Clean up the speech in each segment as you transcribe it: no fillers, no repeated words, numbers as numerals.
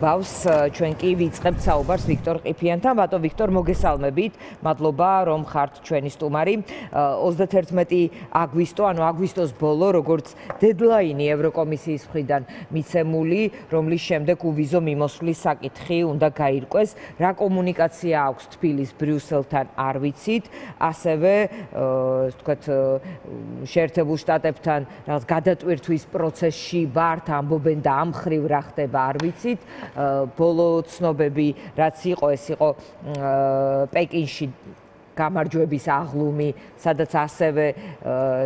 ბავს ჩვენ კი ვიწყებთ საუბარს ვიქტორ ყიფიანთან. ბატო ვიქტორ, მოგესალმებით. მადლობა რომ ხართ ჩვენი სტუმარი. 31 აგვისტო, ანუ აგვისტოს ბოლო, როგორც დედლაინი ევროკომისიის მხრიდან მიცემული, რომლის შემდეგ უვიზო მიმოსვლის საკითხი უნდა გაირკვეს. რა კომუნიკაცია აქვს თბილის ბრიუსელთან არ ვიცით. ასევე, ვთქვათ, შეერთებულ შტატებთან რაღაც გადატვირთვის პროცესში ვართ, ამბობენ და ამ მხრივ რა ხდება არ ვიცით. ბოლო ცნობები რაც იყო, ეს იყო პეკინში გამარჯვების აღლუმი, სადაც ასევე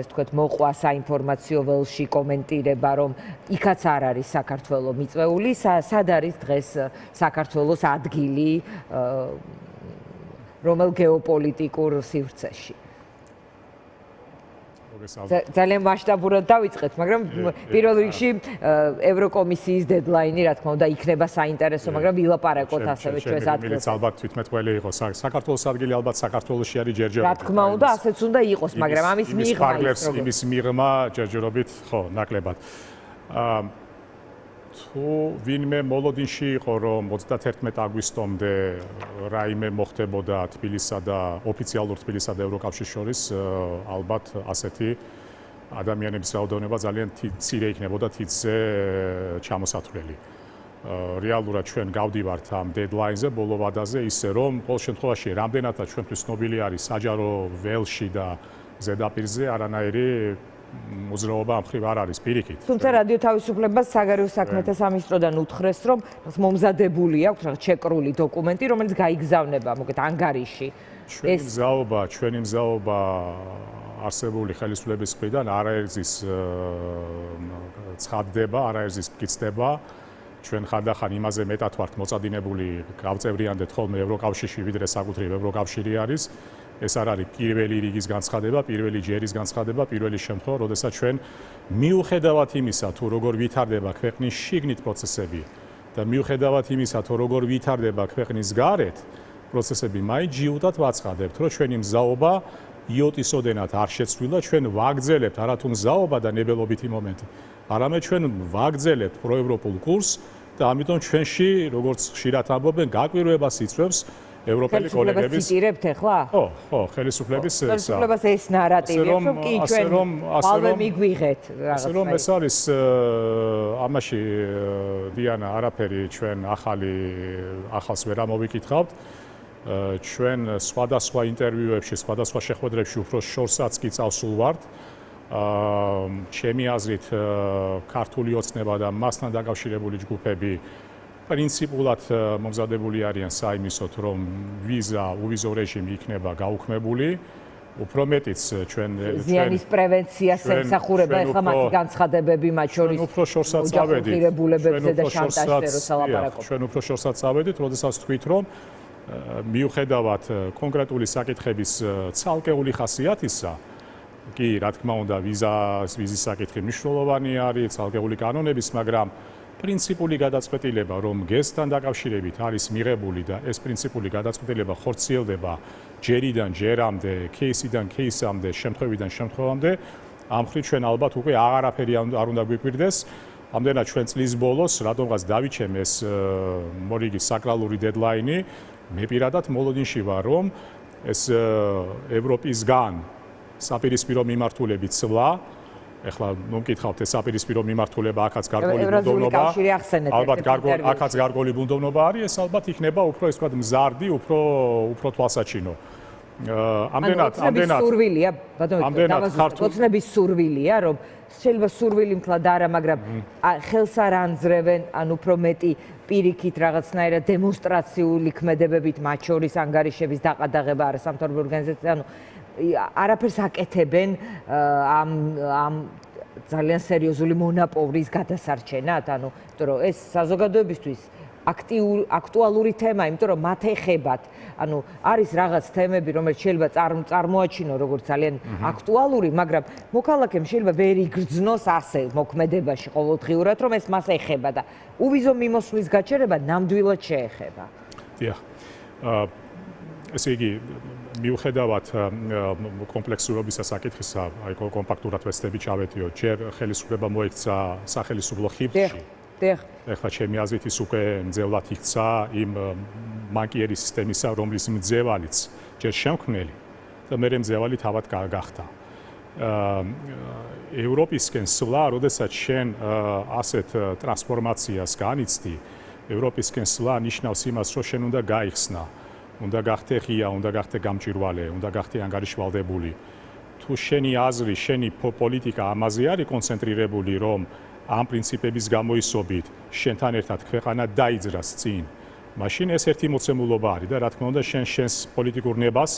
ვთქვათ მოყვა საინფორმაციო ველში კომენტირება, რომ იქაც არ არის საქართველოს მიწვეული, სად არის დღეს საქართველოს ადგილი რომელ გეოპოლიტიკურ სივრცეში. ძალიან მასშტაბურად დავიწყეთ, მაგრამ პირველ რიგში ევროკომისიის დედლაინი, რა თქმა უნდა, იქნება საინტერესო, მაგრამ ვილაპარაკოთ ასევე ჩვენს ადგილს. ალბათ თვითმეტ ყველი იყოს. საქართველოს ადგილი ალბათ საქართველოში არის ჯერჯერობით. რა თქმა უნდა, ასეც უნდა იყოს, მაგრამ ამის მიღმა იმის მიღმა ჯერჯერობით, ხო, ნაკლებად. თუ ვინმე მოლოდინში იყო, რომ 31 აგვისტომდე რაიმე მოხდებოდა თბილისსა და ოფიციალურ თბილისსა და ევროკავშირის შორის, ალბათ ასეთი ადამიანების რაოდენობა ძალიან მცირე იქნებოდა თითზე ჩამოსათვლელი. რეალურად ჩვენ გავდივართ ამ დედლაინზე, ბოლო ვადაზე, ისე რომ ყოველ შემთხვევაში რამდენადაც ჩვენთვის ცნობილი არის საჯარო ველში და ზედაპირზე არანაირი მოძრაობა ამ მხრივ არ არის პირიქით. თუმცა რადიო თავისუფლებას საგარეო საქმეთა სამინისტროდან უთხრეს, რომ მომზადებული აქვს რაღაც ჩეკრული დოკუმენტი, რომელიც გაიგზავნება მოგეთ ანგარიში. ჩვენი მზაობა არსებული ხელისუფლების მხრიდან არაერთის ცხადდება, არაერთის მკიცდება. ჩვენ ხანდახან იმაზე მეტად ვართ მოწადინებული, გავწევრიანდეთ ხოლმე ევროკავშირში, ვიდრე საკუთრივ ევროკავშირი არის. ეს არ არის პირველი რიგის განცხადება, პირველი ჯერის განცხადება, პირველი შემთხვევა, როდესაც ჩვენ მიუხედავად იმისა, თუ როგორ ვითარდება ქვეყნის შიგნით პროცესები და მიუხედავად იმისა, თუ როგორ ვითარდება ქვეყნის გარეთ პროცესები, მაინც ჯიუტად ვაცხადებთ, რომ ჩვენი მზაობა იოტისოდენად არ შეცვლილა, ჩვენ ვაგრძელებთ არათუ მზაობა და ნებელობითი მომენტი, არამედ ჩვენ ვაგრძელებთ პროევროპულ კურსს და ამიტომ ჩვენში, როგორც ხშირად ამბობენ, გაკვირვებას იწვევს ევროპელი კოლეგების ციტირებთ ახლა? ხო, ხელისუფლების ეს ნარატივი, რომ კი ჩვენ ხალხი მიგვიღეთ რაღაცა. ასე რომ ეს არის ამაში დიანა არაფერი ჩვენ ახალს ვერ ამოვიკითხავთ. ჩვენ სხვადასხვა ინტერვიუებში, სხვადასხვა შეხვედრებში უფრო შორსაც კი წავსულ ვართ. ჩემი აზრით ქართული ოცნება და მასთან დაკავშირებული ჯგუფები პრინციპულად მომზადებული არიან საიმისოდ, რომ ვიზა, უვიზო რეჟიმი იქნება გაუქმებული. უფრო მეტიც ჩვენ ზიანის პრევენციას ემსახურება ახლა მათი განცხადებები, მათ შორის უფრო შორსაც წავედით. ჩვენ უფრო შორსაც წავედით, როდესაც თქვით, რომ მიუხედავად კონკრეტული საკითხების ცალკეული ხასიათისა, კი, რა თქმა უნდა, ვიზის საკითხი მნიშვნელოვანი არის, ცალკეული კანონების, მაგრამ პრინციპული გადაწყვეტილება, რომ გესთან დაკავშირებით არის მიღებული და ეს პრინციპული გადაწყვეტილება ხორციელდება ჯერიდან ჯერამდე, кейსიდან кейსამდე, შემთხვევიდან შემთხვევამდე, ამ მხრივ ჩვენ ალბათ უკვე აღარაფერი არ უნდა გვიკვირდეს. ამდენად ჩვენ წლის ბოლოს რატომღაც დავიჩემ ეს მორიგი საკრალური დედლაინი, მე პირადად მოლოდინში ვარ, რომ ეს ევროპისგან საპირისპირო მიმართულებით ცვლა, ეხლა მომკითხავთ ეს საპირისპირო მიმართულება აქაც გარკვეული ბუნდოვნობა, ალბათ აქაც გარკვეული ბუნდოვნობა არის, ეს ალბათ იქნება უფრო ეს ვთქვათ მზარდი, უფრო თვალსაჩინო. ამდენად სურვილია, ოცნების სურვილია, რომ შეიძლება სურვილი მთლად არა, მაგრამ ხელს არ ანძრევენ, ან უფრო მეტი პირიქით რაღაცნაირად დემონსტრაციული ქმედებებით, მათ შორის ანგარიშების დაყადაღება არასამთავრობო ორგანიზაცია, ანუ არაფერს აკეთებენ ამ ძალიან სერიოზული მონაპოვრის გადასარჩენად, ანუ იმიტომ რომ ეს საზოგადოებისთვის აქტუალური თემა, იმიტომ რომ მათ ეხებათ, ანუ არის რაღაც თემები, რომელიც შეიძლება წარმოაჩინო როგორც ძალიან აქტუალური, მაგრამ მოქალაქემ შეიძლება ვერ იგრძნოს ასე მოქმედებაში ყოველდღიურად, რომ ეს მას ეხება და უვიზო მიმოსვლის გაჩერება ნამდვილად შეეხება. დიახ. ესე იგი მიუხედავად კომპლექსურობისა საკითხისა, აი კომპაქტურად ვეცდები ჩავედიო, ჯერ ხელისუფლება მოექცა სახელისუფლო ხიბში. ეხლა ჩემი აზრით ის უკვე მძევლად იქცა იმ მანკიერი სისტემისა, რომლის მძევალიც ჯერ შემქმნელი და მერე მძევალი თავად გახდა. ევროპისკენ სვლა, როდესაც შენ ასეთ ტრანსფორმაციას განიცდი, ევროპისკენ სვლა ნიშნავს იმას, რომ შენ უნდა გაიხსნა, უნდა გახდე ღია, უნდა გახდე გამჭვირვალე, უნდა გახდე ანგარიშვალდებული. თუ შენი აზრი, შენი პოლიტიკა ამაზე არის კონცენტრირებული, რომ ამ პრინციპების გამოისობით შენთან ერთად ქვეყანა დაიძრას წინ, მაშინ ეს ერთი მოცემულობა არის და რა თქმა უნდა შენს პოლიტიკურ ნებას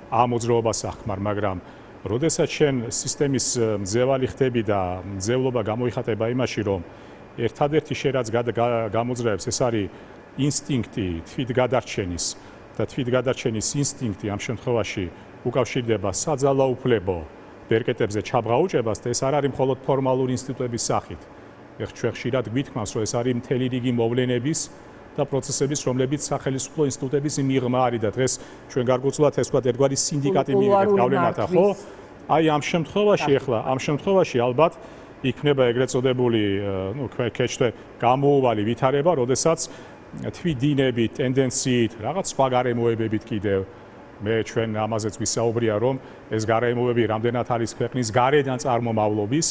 ამ მოძრაობას ახმარ, მაგრამ როდესაც შენ სისტემის მძევალი ხდები და მძევლობა გამოიხატება იმაში, რომ ერთადერთი შენ რაც გამოძრაებს, ეს არის ინსტინქტი თვითგადარჩენის და თვითგადარჩენის ინსტინქტი ამ შემთხვევაში უკავშირდება საძალაუფლებო ბერკეტებზე ჩაბღაუჭებას და ეს არ არის მხოლოდ ფორმალური ინსტიტუტების სახით. ეხლა ჩვენ ხშირად გვითქმავს, რომ ეს არის მთელი რიგი მოვლენების და პროცესების, რომლებიც სახელმწიფო ინსტიტუტების მიღმა არის და დღეს ჩვენ გარკვეულწილად ეს ვთქვათ ერთგვარი სინდიკატი მიიღეთ გავლენათა, ხო? აი ამ შემთხვევაში ალბათ იქნება ეგრეთ წოდებული, ქეჩთე გამოუვალი ვითარება, როდესაც თვითდინები, ტენდენციით, რაღაც სხვა გარემოებებით კიდევ მე ჩვენ ამაზეც ვისაუბრია, რომ ეს გარემოებები რამდენად არის ქვეყნის გარედან წარმომავლობის,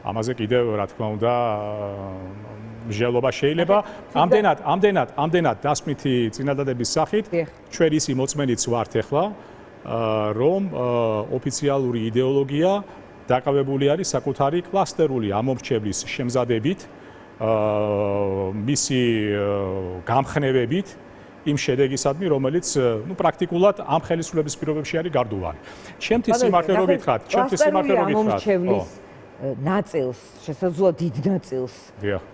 ამაზე კიდევ რა თქმა უნდა მსჯელობა შეიძლება. ამდენად დასკვნითი წინადადების სახით ჩვენ ისი მოწმენიც ვართ ახლა, რომ ოფიციალური იდეოლოგია დაკავებული არის საკუთარი კლასტერული ამომრჩევლის შემზადებით, მისი გამხნევებით იმ შედეგისადმი, რომელიც პრაქტიკულად ამ ხელისუფლების პირობებში არის გარდუვალი. ჩემთვის სიმართლე რომ გითხრათ, ნაწილს, შესაძლოა დიდ ნაწილს.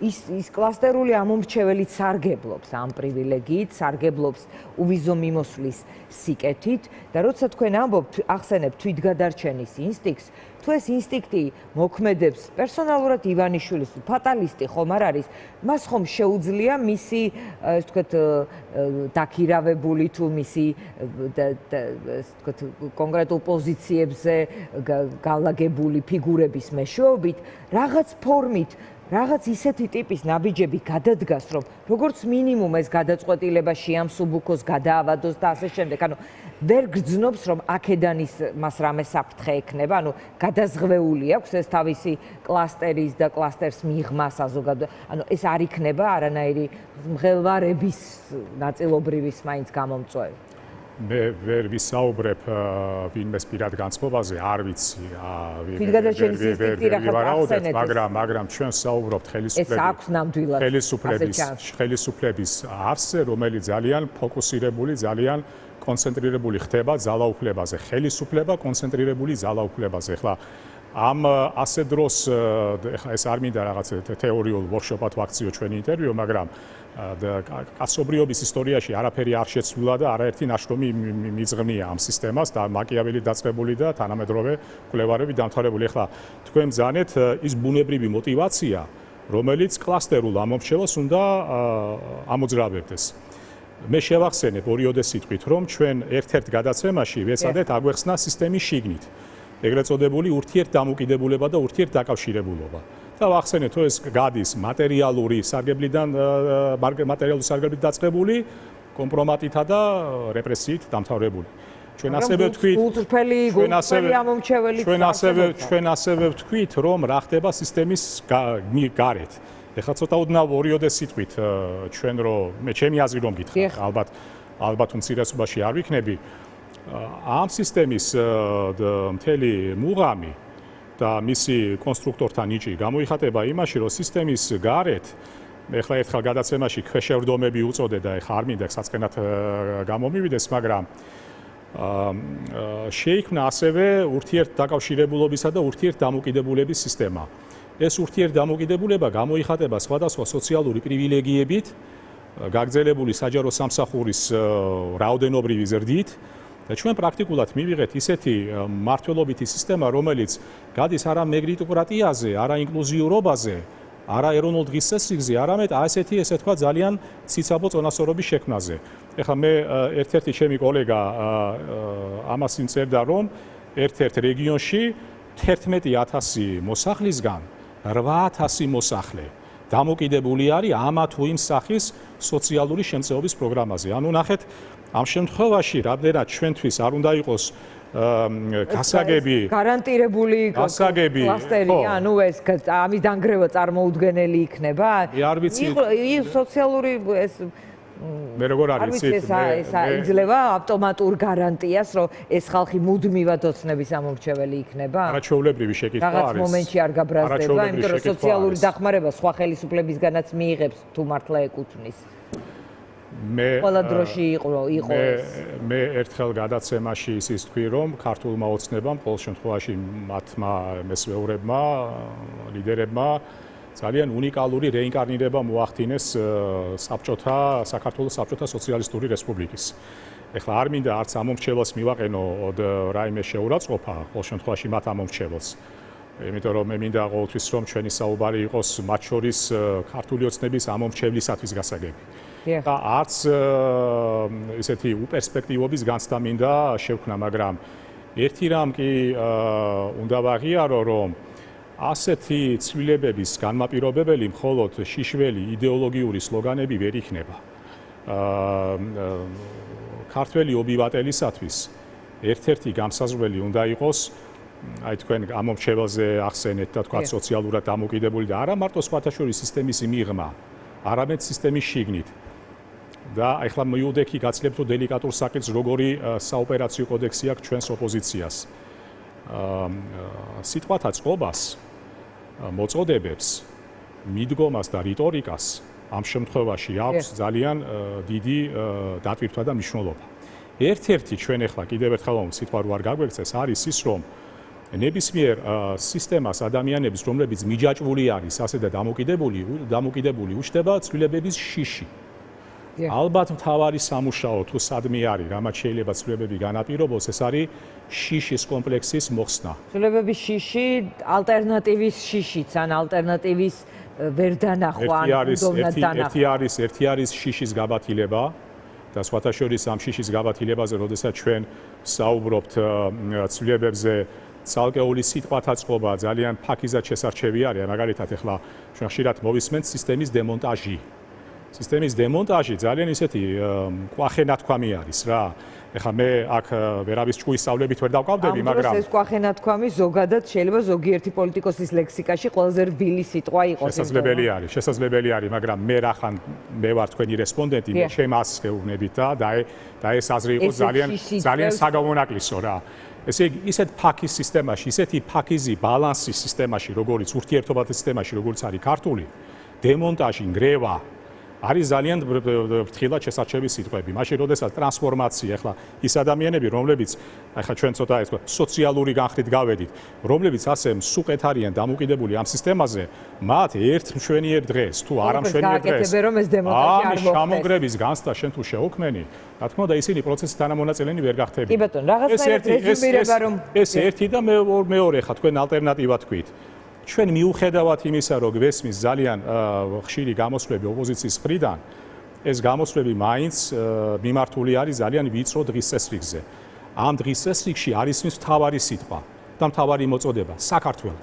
ის კლასტერული ამომრჩეველი სარგებლობს ამ პრივილეგიით, სარგებლობს უვიზო მიმოსვლის სიკეთით და როცა თქვენ ამბობთ, ახსენებთ თვითგადარჩენის ინსტინქტს, თუ ეს ინსტინქტი მოქმედებს პერსონალურად ივანიშვილის ფატალისტი ხომ არ არის, მას ხომ შეუძლია მისი, ასე ვთქვათ, დაქირავებული თუ მისი კონკრეტულ პოზიციებზე გალაგებული ფიგურების მეშვეობით რაღაც ფორმით რაღაც ისეთი ტიპის ნაბიჯები გადადგას, რომ როგორც მინიმუმ ეს გადაწყვეტილება შეამსუბუქოს, გადაავადოს და ასე შემდეგ. ანუ ვერ გრძნობს, რომ აქედან მას რამე საფრთხე ექნება, ანუ გადაზღვეული აქვს ეს თავისი კლასტერის და კლასტერს მიღმა საზოგადოება. ანუ ეს არ იქნება არანაირი მღელვარების ნაწილობრივის მაინც გამომწვევი. მე ვერ ვისაუბრებ ვინმეს პირად განწყობაზე, არ ვიცი. თვითგადარჩენის ინსტინქტი რა ხარ, მაგრამ ჩვენ საუბრობთ ხელისუფლების არსზე, რომელიც ძალიან ფოკუსირებული, ძალიან კონცენტრირებული ხდება ძალაუფლებაზე. ხელისუფლება კონცენტრირებული ძალაუფლებაზე. ახლა ამ ასე დროს ახლა ეს არ მინდა რაღაც თეორიულ ვორქშოპად ვაქციო ჩვენი ინტერვიუ, მაგრამ კაცობრიობის ისტორიაში არაფერი არ შეცვლილა და არაერთი ნაშრომი მიძღვნია ამ სისტემას და მაკიაველი დაწყებული და თანამედროვე კვლევარები დამთავრებული. ახლა თქვენ ბრძანეთ ის ბუნებრივი мотиваცია, რომელიც კლასტერულ ამომრჩევლს უნდა ამოძრავებდეს. მე შევახსენებ ორიოდე სიტყვით, რომ ჩვენ ერთ-ერთ გადაცემაში ვეცადეთ აგვეხსნა სისტემის შიგნით. ეგრეთ წოდებული ურთიერთდამოკიდებულება და ურთიერთდაკავშირებულობა. და ვახსენეთ, რომ ეს გადის მატერიალური სარგებლიდან, მატერიალური სარგებლით დაწყებული, კომპრომატითა და რეპრესიით დამთავრებული. ჩვენ ასევე ვთქვით, რომ რა ხდება სისტემის გარეთ. ეხლა ცოტა ოდნავ ორიოდე სიტყვით ჩვენ რომ მე ჩემი აზრი რომ გითხრათ, ალბათ უმცირესობაში არ ვიქნები. ამ სისტემის მთელი მუღამი და მისი კონსტრუქტორთა ნიჭი გამოიხატება იმაში, რომ სისტემის გარეთ ეხლა ერთხელ გადაცემაში ქვეშევრდომები უწოდე და ეხლა არ მინდა საწყენად გამომივიდეს, მაგრამ შეიქმნა ასევე ურთიერთდაკავშირებულობისა და ურთიერთდამოკიდებულების სისტემა. ეს ურთიერთდამოკიდებულება გამოიხატება სხვადასხვა სოციალური პრივილეგიებით, გაგრძელებული საჯარო სამსახურის რაოდენობრივი ზრდით. და ჩვენ პრაქტიკულად მივიღეთ ისეთი მართლობითი სისტემა, რომელიც გადის არა მერიტოკრატიაზე, არა ინკლუზიურობაზე, არა ეროვნულ დღესასწაულზე, არამედ ესეთი, ესე თქვა, ძალიან ციცაბო წონასწორობის შექმნაზე. ეხლა მე ერთ-ერთი ჩემი კოლეგა ამას იმწერდა, რომ ერთ-ერთ რეგიონში 11000 მოსახლისგან 8000 მოსახლე დამოკიდებული არის ამა თუ იმ სახის სოციალური შემწეობის პროგრამაზე. ანუ ნახეთ, ამ შემთხვევაში რამდენად ჩვენთვის არ უნდა იყოს გასაგები გარანტირებული კლასტერი, ანუ ეს ამის დანგრევა წარმოუდგენელი იქნება? არ ვიცი. სოციალური ეს მე როგორ არის ეს იძლევა ავტომატურ გარანტიას, რომ ეს ხალხი მუდმივად ოცნების ამორჩეველი იქნება? არაჩვეულებრივი შეკითხვა არის. რაღაც მომენტში არ გაბრაზდება, იმიტომ რომ სოციალური დახმარება სხვა ხელისუფლებისგანაც მიიღებს თუ მართლა ეკუთვნის. ყველა დროში იყო ეს. მე ერთხელ გადაცემაში ისიც თქვი, რომ ქართულმა ოცნებამ ყოველ შემთხვევაში მათმა მესვეურებმა, ლიდერებმა ძალიან უნიკალური რეინკარნირება მოახდინეს საქართველოს საბჭოთა სოციალისტური რესპუბლიკის. ეხლა არ მინდა არც ამომრჩეველს მივაყენო რაიმე შეურაცხყოფა, ყოველ შემთხვევაში მათ ამომრჩეველს. იმიტომ რომ მე მინდა ყოველთვის რომ ჩვენი საუბარი იყოს მათ შორის ქართული ოცნების ამომრჩევლისათვის გასაგები. და არც ესეთი უპერსპექტივობის განცდა მინდა შევქნა, მაგრამ ერთი რამ კი უნდა ვაღიარო, რომ ასეთი ცვლილებების განმაპირობებელი მხოლოდ შიშველი იდეოლოგიური სლოგანები ვერ იქნება. ქართველი ობივატელისათვის ერთ-ერთი გამსაზღვრელი უნდა იყოს, აი თქვენ ამომრჩეველზე ახსენეთ და თქვა სოციალურად დამოკიდებული და არა მარტო სხვათა შორის სისტემის მიღმა, არამედ სისტემის შიგნით. და ახლა მივდექი გაცილებით რომ დელიკატურ საკითხს როგორი საოპერაციო კოდექსი აქვს ჩვენს ოპოზიციას. სიტყვათა წყობას, მოწოდებებს, მიდგომას და რიტორიკას ამ შემთხვევაში აქვს ძალიან დიდი დატვირთვა და მნიშვნელობა. ერთ-ერთი ჩვენ ახლა კიდევ ერთხელ სიტყვა რო არ გაგვექცეს, არის ის, რომ ნებისმიერ სისტემას ადამიანების, რომლებიც მიჯაჭვული არის, ასე და დამოკიდებული უჩნდება ცვლილებების შიში. ალბათ მთავარი სამუშაო თუ სადმე არის, რამაც შეიძლება ცვლილებები განაპირობოს, ეს არის შიშის კომპლექსის მოხსნა. ცვლილებების შიში, ალტერნატივის შიშიც, ან ალტერნატივის ვერ დანახვა, ან უდოვნად დანახვა. ერთი არის შიშის გაბათილება და სხვათა შორის ამ შიშის გაბათილებაზე, როდესაც ჩვენ საუბრობთ ცვლილებებზე, ცალკეული სიტყვათა წყობა ძალიან ფაქიზად შესარჩევი არის. მაგალითად, ახლა ჩვენ ხშირად მოვისმენთ სისტემის დემონტაჟი. სისტემის დემონტაჟი ძალიან ისეთი კვახენათქვამი არის რა. ეხლა მე აქ ვერავის ჭკუის სწავლებით ვერ დავკავდები, მაგრამ ეს კვახენათქვამი ზოგადად შეიძლება ზოგიერთი პოლიტიკოსის ლექსიკაში ყველაზე რბილი სიტყვა იყოს. შესაძლებელი არის, მაგრამ მე რახან მე ვარ თქვენი რესპონდენტი, მე ჩემ აზრს გეუბნებით და ეს აზრი იყოს ძალიან საგამონაკლისო რა. ესე იგი, ისეთ ფაქის სისტემაში, ისეთი ფაქიზი ბალანსის სისტემაში, როგორიც ურთიერთობათა სისტემაში, როგორიც არის ქართული, დემონტაჟი, ნგრევა არის ძალიან ფრთხილად შესარჩევი სიტყვები. მაშინ როდესაც ტრანსფორმაცია, ახლა ის ადამიანები, რომლებიც ახლა ჩვენ ცოტა ეს სოციალური განხრით გავედით, რომლებიც ასე მსუყეთ არიან დამოკიდებული ამ სისტემაზე, მათ ერთ მშვენიერ დღეს თუ არა მშვენიერ დღეს ამის ჩამონგრების განცდა შენ თუ შეუქმენი, რა თქმა უნდა ისინი პროცესის თანამონაწილენი ვერ გახდებიან. კი ბატონო, რაღაცნაირად რეზუმირება რომ ეს ერთი და მეორე ხა თქვენ ალტერნატივა თქვით. ჩვენ მიუხედავად იმისა, რომ გვესმის ძალიან ხშირი გამოსვლები ოპოზიციის მხრიდან, ეს გამოსვლები მაინც მიმართული არის ძალიან ვიწრო დღის წესრიგზე. ამ დღის წესრიგში არის მის მთავარი სიტყვა და მთავარი მოწოდება საქართველო.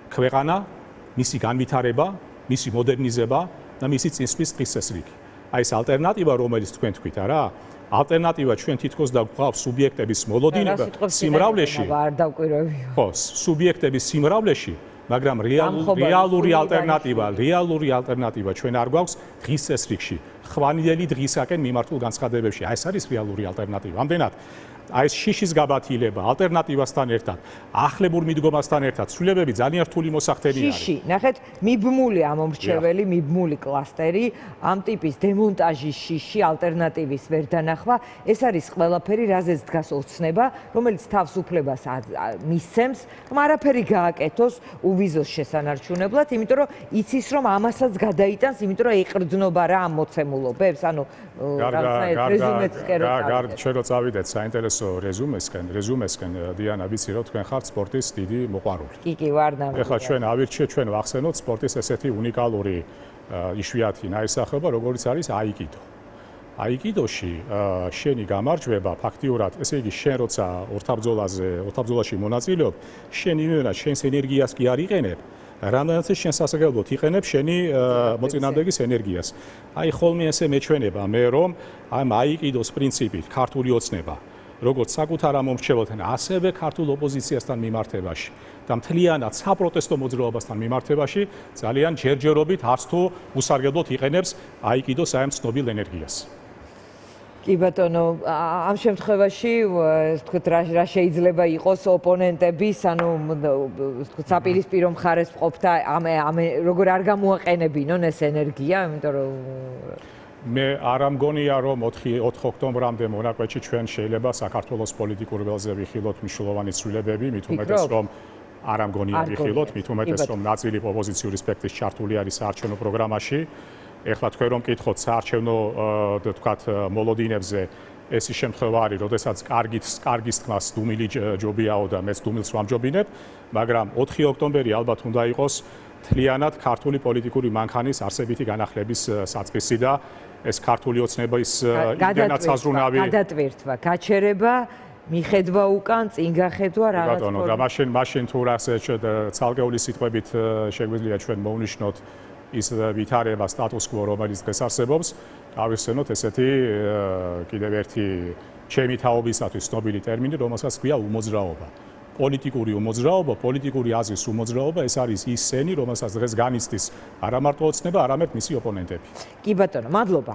ქვეყანა, მისი განვითარება, მისი მოდერნიზება და მისი წინსვლის დღის წესრიგი. აი ეს ალტერნატივა, რომელიც თქვენ თქვით, არა? ალტერნატივა ჩვენ თითქოს და გვყავს სუბიექტების მოლოდინება სიმრავლეში. არ დავკვირვები. ხო, სუბიექტების სიმრავლეში მაგრამ რეალური ალტერნატივა ჩვენ არ გვაქვს დღის წესრიგში, ხვანიერი დღისაკენ მიმართულ განცხადებებში. აი ეს არის რეალური ალტერნატივა. ამდენად აი ეს შიშის გაბათილება ალტერნატივასთან ერთად, ახლებურ მიდგომასთან ერთად, ცვლილებები ძალიან რთული მოსახდენი არის. შიში, ნახეთ, მიბმული ამომრჩეველი, მიბმული კლასტერი, ამ ტიპის დემონტაჟის შიში, ალტერნატივის ვერ დანახვა, ეს არის ყველაფერი, რაზეც დგას ოცნება, რომელიც თავს უფლებას მისცემს, რომ არაფერი გააკეთოს უვიზოს შესანარჩუნებლად, იმიტომ რომ იცის, რომ ამასაც გადაიტანს, იმიტომ რომ ეყრდნობა რა ამ მოცემულობებს, ანუ რაღაცნაირად რეზუმეც კერო. ჩვენ რო წავიდეთ საინტერესო რეზუმესკენ დიანა ვიცი რომ თქვენ ხართ სპორტის დიდი მოყვარული. კი, ვარ ნამდვილად. ეხლა ჩვენ ვახსენოთ სპორტის ესეთი უნიკალური იშვიათი ნაირსახეობა, როგორიც არის აიკიდო. აიკიდოში შენი გამარჯვება ფაქტიურად, ესე იგი შენ როცა ორთაბრძოლაში მონაწილეობ, შენ იმენა შენს ენერგიას კი არ იყენებ რამდენიც შენ სასარგებლოდ იყენებ შენი მოწინააღმდეგის ენერგიას. აი ხოლმე ესე მეჩვენება მე რომ ამ აიყიდოს პრინციპით ქართული ოცნება როგორც საკუთარ ამომრჩეველთან, ასევე ქართულ ოპოზიციასთან მიმართებაში და მთლიანად საპროტესტო მოძრაობასთან მიმართებაში ძალიან ჯერჯერობით არც თუ უსარგებლოდ იყენებს აიყიდოს აი ამ ცნობილ ენერგიას. კი ბატონო, ამ შემთხვევაში ვთქვით რა შეიძლება იყოს ოპონენტების, ანუ ვთქვით საპირისპირო მხარეს მყოფთა ამ როგორ არ გამოაყენებინონ ეს ენერგია, იმიტომ რომ მე არ ამგონია რომ 4 ოქტომბრამდე მონაკვეთში ჩვენ შეიძლება საქართველოს პოლიტიკურ ველზე ვიხილოთ მნიშვნელოვანი ცვლილებები, მით უმეტეს რომ არ ამგონია ვიხილოთ, მით უმეტეს რომ ნაწილი ოპოზიციური სპექტრის ჩართული არის საარჩევნო პროგრამაში. ეხლა თქვენ რომ მკითხოთ საარჩევნო თქვათ მოლოდინებზე ეს ის შემთხვევა არის, როდესაც კარგის თქმას დუმილი ჯობიაო და მეც დუმილს ვამჯობინებ, მაგრამ 4 ოქტომბერი ალბათ უნდა იყოს მთლიანად ქართული პოლიტიკური მანქანის არსებითი განახლების საწყისი და ეს ქართული ოცნების იმდენად საზრუნავი გადატვირთვა, გაჩერება, მიხედვა უკან, წინ გახედვა რაღაც ბატონო და მაშინ თუ რას ცალკეული სიტყვებით შეგვიძლია ჩვენ მოვნიშნოთ ის ვითარება სტატუს კვო რომელიც დღეს არსებობს, გავიხსენოთ ესეთი კიდევ ერთი ჩემი თაობისათვის ცნობილი ტერმინი, რომელსაც ქვია უმოძრაობა. პოლიტიკური უმოძრაობა, პოლიტიკური აზრის უმოძრაობა, ეს არის ის სენი, რომელსაც დღეს განიცდის არა მარტო ოცნება, არამედ მისი ოპონენტები. კი ბატონო, მადლობა.